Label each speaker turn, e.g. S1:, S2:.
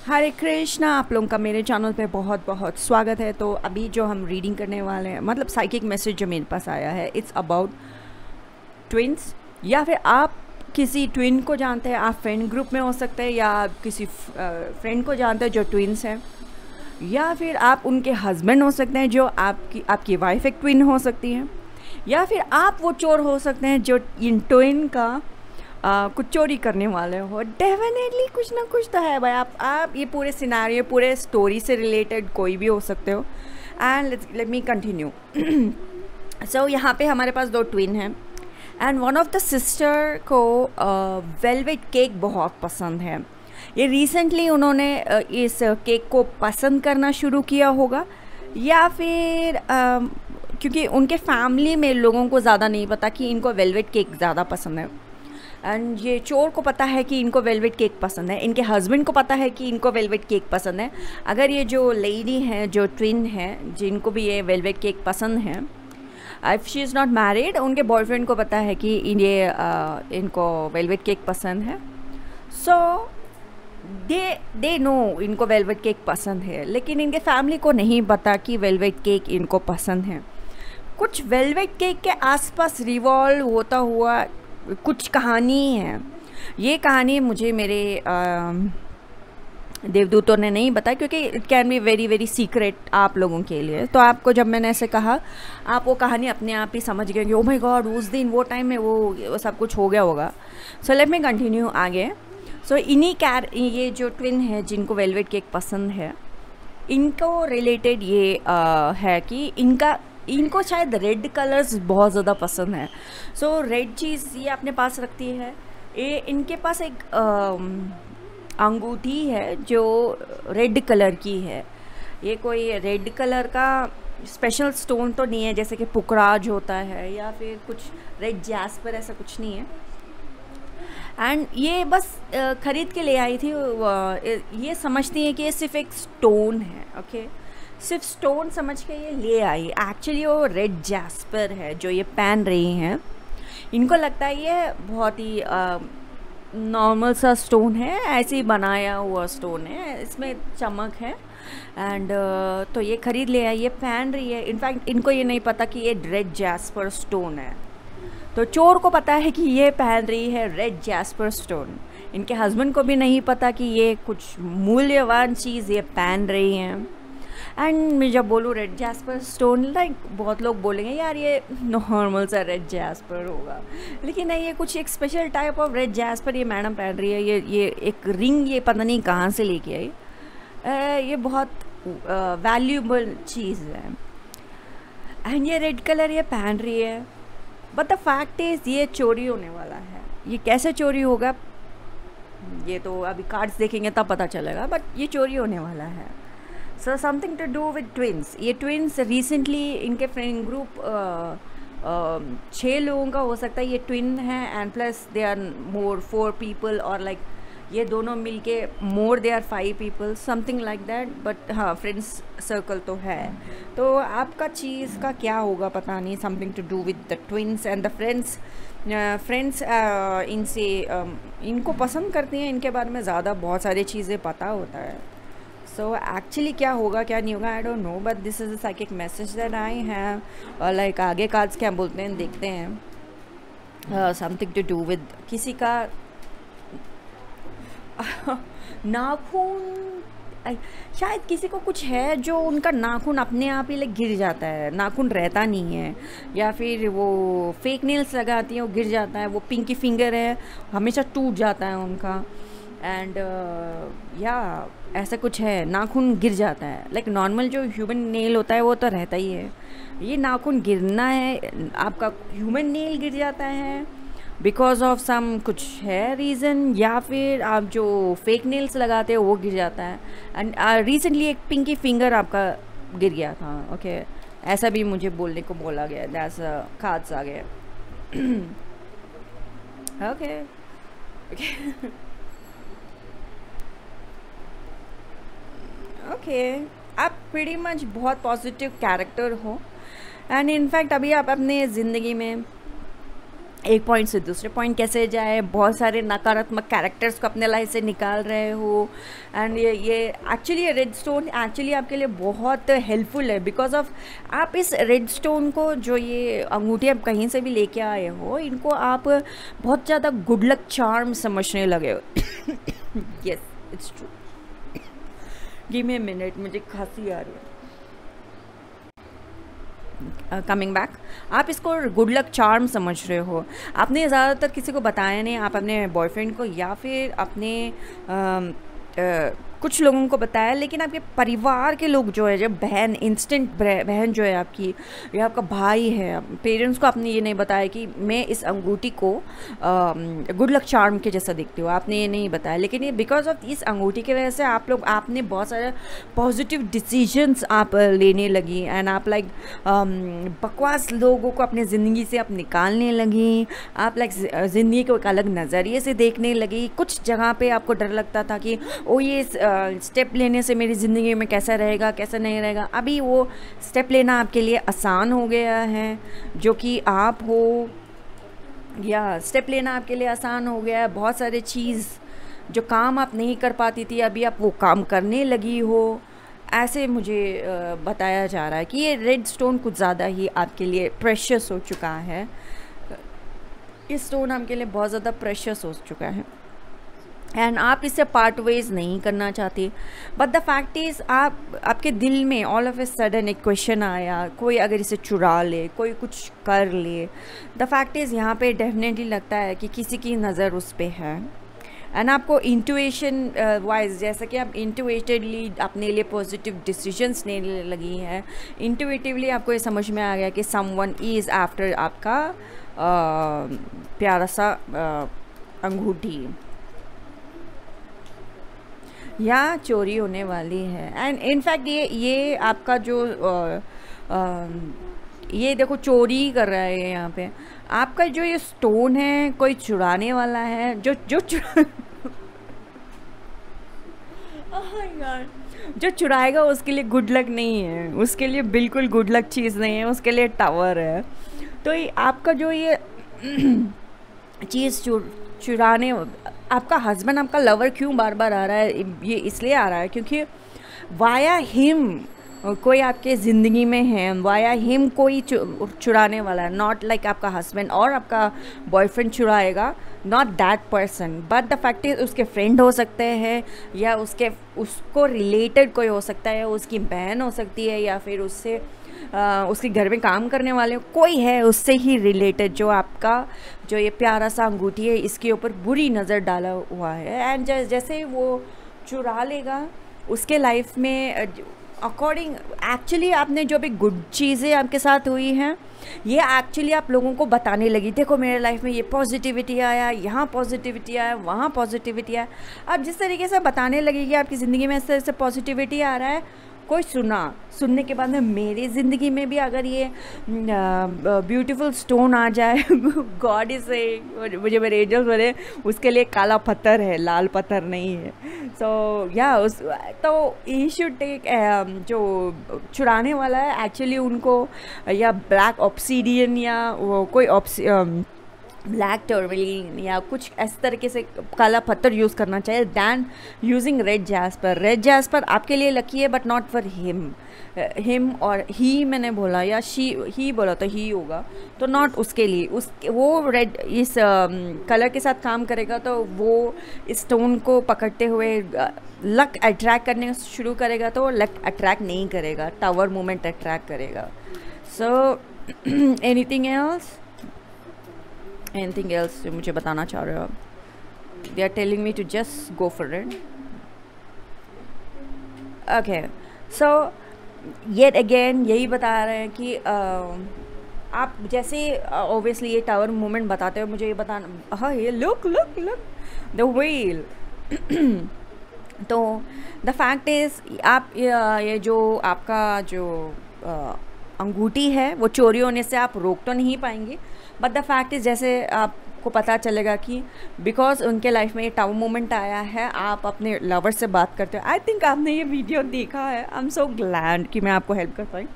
S1: हरे कृष्णा। आप लोगों का मेरे चैनल पे बहुत बहुत स्वागत है। तो अभी जो हम रीडिंग करने वाले हैं, मतलब साइकिक मैसेज जो मेरे पास आया है, इट्स अबाउट ट्विन्स। या फिर आप किसी ट्विन को जानते हैं, आप फ्रेंड ग्रुप में हो सकते हैं, या आप किसी फ्रेंड को जानते हैं जो ट्विन्स हैं, या फिर आप उनके हस्बैंड हो सकते हैं जो आपकी वाइफ एक ट्विन हो सकती है, या फिर आप वो चोर हो सकते हैं जो इन ट्विन का कुछ चोरी करने वाले हो। डेफिनेटली कुछ ना कुछ तो है भाई। आप ये पूरे सिनारियो, पूरे स्टोरी से रिलेटेड कोई भी हो सकते हो। And let me continue. So यहाँ पे हमारे पास दो ट्विन हैं and one of the sister को वेलवेट केक बहुत पसंद है। ये रिसेंटली उन्होंने इस केक को पसंद करना शुरू किया होगा, या फिर क्योंकि उनके फैमिली में लोगों को ज़्यादा नहीं पता कि इनको वेलवेट केक ज़्यादा पसंद है। एंड ये चोर को पता है कि इनको वेलवेट केक पसंद है, इनके हस्बैंड को पता है कि इनको वेलवेट केक पसंद है। अगर ये जो लेडी है, जो ट्विन है, जिनको भी ये वेलवेट केक पसंद है, if she is not married, उनके बॉयफ्रेंड को पता है कि ये इनको वेलवेट केक पसंद है। सो दे नो इनको वेलवेट केक पसंद है, लेकिन इनके फैमिली को नहीं पता कि वेलवेट केक इनको पसंद है। कुछ वेलवेट केक के आसपास रिवॉल्व होता हुआ कुछ कहानी है। ये कहानी मुझे मेरे देवदूतों ने नहीं बताया, क्योंकि it can be very very secret आप लोगों के लिए। तो आपको जब मैंने ऐसे कहा, आप वो कहानी अपने आप ही समझ गए कि ओ माय गॉड, उस दिन वो टाइम में वो सब कुछ हो गया होगा। सो लेट मी कंटिन्यू आगे। सो ये जो ट्विन है जिनको वेलवेट केक पसंद है, इनको रिलेटेड ये है कि इनको शायद रेड कलर्स बहुत ज़्यादा पसंद है। सो रेड चीज़ ये अपने पास रखती है। ये इनके पास एक अंगूठी है जो रेड कलर की है। ये कोई रेड कलर का स्पेशल स्टोन तो नहीं है, जैसे कि पुखराज होता है या फिर कुछ रेड जैस्पर, ऐसा कुछ नहीं है। एंड ये बस ख़रीद के ले आई थी। ये समझती है कि ये सिर्फ एक स्टोन है। ओके, सिर्फ स्टोन समझ के ये ले आई। एक्चुअली वो रेड जैस्पर है जो ये पहन रही हैं। इनको लगता है ये बहुत ही नॉर्मल सा स्टोन है, ऐसे ही बनाया हुआ स्टोन है, इसमें चमक है। एंड तो ये ख़रीद ले आई, ये पहन रही है। इनफैक्ट इनको ये नहीं पता कि ये रेड जैस्पर स्टोन है। तो चोर को पता है कि ये पहन रही है रेड जैस्पर स्टोन। इनके हस्बैंड को भी नहीं पता कि ये कुछ मूल्यवान चीज़ ये पहन रही हैं। एंड मैं जब बोलूँ रेड जैस्पर स्टोन, लाइक बहुत लोग बोलेंगे यार ये नॉर्मल सा रेड जैस्पर होगा, लेकिन नहीं, ये कुछ एक special type of red jasper ये मैडम पहन रही है। ये एक रिंग ये पता नहीं कहाँ से लेके आई। ये बहुत वैल्यूबल चीज़ है। एंड ये रेड कलर ये पहन रही है। बट द फैक्ट इज़ ये चोरी होने वाला है। ये कैसे चोरी होगा ये तो अभी कार्ड्स देखेंगे तब पता चलेगा, बट ये चोरी होने वाला है। So something to do with twins. ये ट्विन्स रिसेंटली इनके फ्रेंड ग्रुप 6 लोगों का हो सकता है ये ट्विन है, and plus they are more 4 people, और लाइक ये दोनों मिलके more they are 5 people, something like that. But हाँ, फ्रेंड्स सर्कल तो है। तो आपका चीज़ का क्या होगा पता नहीं। Something to do with the twins and the friends इनसे इनको पसंद करती हैं, इनके बारे में ज़्यादा बहुत सारी चीज़ें पता होता है। सो एक्चुअली क्या होगा क्या नहीं होगा I don't know, but this is a psychic message that I have. और लाइक आगे कार्ड्स क्या बोलते हैं देखते हैं। समथिंग टू डू विद किसी का नाखून, शायद किसी को कुछ है जो उनका नाखून अपने आप ही गिर जाता है, नाखून रहता नहीं है, या फिर वो फेक नेल्स लगाती है वो गिर जाता है, वो पिंकी फिंगर है हमेशा टूट जाता है उनका। एंड या ऐसा कुछ है, नाखून गिर जाता है। लाइक नॉर्मल जो ह्यूमन नेल होता है वो तो रहता ही है, ये नाखून गिरना है, आपका ह्यूमन नेल गिर जाता है बिकॉज ऑफ सम कुछ है रीज़न, या फिर आप जो फेक नेल्स लगाते हो वो गिर जाता है। एंड रिसेंटली एक पिंकी फिंगर आपका गिर गया था। ओके, ऐसा भी मुझे बोलने को बोला गया, दैट्स कार्ड्स आ गए। ओके ओके, आप प्रीटी मच बहुत पॉजिटिव कैरेक्टर हो। एंड इनफैक्ट अभी आप अपने ज़िंदगी में एक पॉइंट से दूसरे पॉइंट कैसे जाए, बहुत सारे नकारात्मक कैरेक्टर्स को अपने लाइफ से निकाल रहे हो। एंड ये एक्चुअली ये रेड स्टोन एक्चुअली आपके लिए बहुत हेल्पफुल है, बिकॉज ऑफ आप इस रेड स्टोन को, जो ये अंगूठी आप कहीं से भी लेके आए हो, इनको आप बहुत ज़्यादा गुड लक चार्म समझने लगे हो। Yes, it's true. Give me a minute, मुझे खांसी आ रही है। कमिंग बैक, आप इसको गुड लक चार्म समझ रहे हो। आपने ज़्यादातर किसी को बताया नहीं, आप अपने बॉयफ्रेंड को या फिर अपने कुछ लोगों को बताया, लेकिन आपके परिवार के लोग जो है, जब बहन, इंस्टेंट बहन जो है आपकी, या आपका भाई है, पेरेंट्स को आपने ये नहीं बताया कि मैं इस अंगूठी को गुड लक चार्म के जैसा देखती हूँ, आपने ये नहीं बताया। लेकिन ये बिकॉज ऑफ इस अंगूठी की वजह से आपने बहुत सारे पॉजिटिव डिसीजंस आप लेने लगी, एंड आप लाइक बकवास लोगों को अपने ज़िंदगी से आप निकालने लगी। आप लाइक ज़िंदगी को एक अलग नज़रिए से देखने लगी। कुछ जगह पे आपको डर लगता था कि ओ ये स्टेप लेने से मेरी ज़िंदगी में कैसा रहेगा, कैसा नहीं रहेगा। अभी वो स्टेप लेना आपके लिए आसान हो गया है, जो कि आप हो, या स्टेप लेना आपके लिए आसान हो गया है। बहुत सारे चीज़ जो काम आप नहीं कर पाती थी, अभी आप वो काम करने लगी हो, ऐसे मुझे बताया जा रहा है कि ये रेड स्टोन कुछ ज़्यादा ही आपके लिए प्रेशियस हो चुका है। ये स्टोन आपके लिए बहुत ज़्यादा प्रेशियस हो चुका है, एंड आप इससे पार्ट वेज नहीं करना चाहती। बट द फैक्ट इज़, आपके दिल में ऑल ऑफ ए सडन एक क्वेश्चन आया, कोई अगर इसे चुरा ले, कोई कुछ कर ले। द फैक्ट इज़ यहाँ पे डेफिनेटली लगता है कि किसी की नज़र उस पर है, एंड आपको इंटुएशन वाइज, जैसा कि आप इंटुएटिवली अपने लिए पॉजिटिव डिसीजंस लेने लगी हैं, इंटुएटिवली आपको ये समझ में आ गया कि समवन इज़ आफ्टर आपका प्यारा सा अंगूठी, या चोरी होने वाली है। एंड इनफैक्ट ये आपका जो ये देखो चोरी कर रहा है यहाँ पे। आपका जो ये स्टोन है कोई चुराने वाला है, जो चुराएगा उसके लिए गुड लक नहीं है, उसके लिए बिल्कुल गुड लक चीज़ नहीं है, उसके लिए टावर है। तो ये आपका जो ये चीज़ चुराने, आपका हस्बैंड, आपका लवर क्यों बार बार आ रहा है, ये इसलिए आ रहा है क्योंकि वाया हिम कोई आपके ज़िंदगी में है, वाया हिम कोई चुराने वाला है। नॉट लाइक आपका हस्बैंड और आपका बॉयफ्रेंड चुराएगा, not that person, but the fact is उसके फ्रेंड हो सकते हैं, या उसको रिलेटेड कोई हो सकता है, उसकी बहन हो सकती है, या फिर उससे उसके घर में काम करने वाले कोई है उससे ही रिलेटेड, जो आपका जो ये प्यारा सा अंगूठी है इसके ऊपर बुरी नज़र डाला हुआ है। एंड जैसे वो चुरा लेगा उसके लाइफ में अकॉर्डिंग, एक्चुअली आपने जो भी गुड चीज़ें आपके साथ हुई हैं, ये एक्चुअली आप लोगों को बताने लगी, देखो मेरे लाइफ में ये पॉजिटिविटी आया, यहाँ पॉजिटिविटी आया, वहाँ पॉजिटिविटी आया। अब जिस तरीके से बताने लगी कि आपकी ज़िंदगी में इस तरह से पॉजिटिविटी आ रहा है, कोई सुनने के बाद में मेरी ज़िंदगी में भी अगर ये ब्यूटीफुल स्टोन आ जाए, गॉड इज से मुझे मेरे एंजल्स बोले उसके लिए काला पत्थर है, लाल पत्थर नहीं है। सो या तो ही शुड टेक, जो चुराने वाला है एक्चुअली उनको या ब्लैक ऑब्सीडियन या वो कोई ब्लैक टर्मलिन या कुछ इस तरीके से काला पत्थर यूज़ करना चाहिए than using red jasper. Red jasper आपके लिए लकी है बट नॉट फॉर हिम और ही मैंने बोला, या ही बोला तो ही होगा, तो नॉट उसके लिए। वो रेड इस कलर के साथ काम करेगा, तो वो इस स्टोन को पकड़ते हुए लक अट्रैक्ट करने शुरू करेगा, तो लक अट्रैक्ट नहीं करेगा, टावर मूवमेंट अट्रैक्ट करेगा। सो एनीथिंग एल्स जो मुझे बताना चाह रहे हो आप? They are telling me to just go for it. Okay, so yet again यही बता रहे हैं कि आप जैसे ऑब्वियसली ये टावर मूवमेंट बताते हो, मुझे ये बताना, हाँ ये लुक द व्हील। तो द फैक्ट इज़ आप ये जो आपका जो अंगूठी है वो चोरी होने से आप रोक तो नहीं पाएंगे, बट द फैक्ट इज़ जैसे आपको पता चलेगा कि बिकॉज उनके लाइफ में ये टावर मोमेंट आया है, आप अपने लवर से बात करते हो। आई थिंक आपने ये वीडियो देखा है। आई एम सो ग्लैड कि मैं आपको हेल्प कर पाई।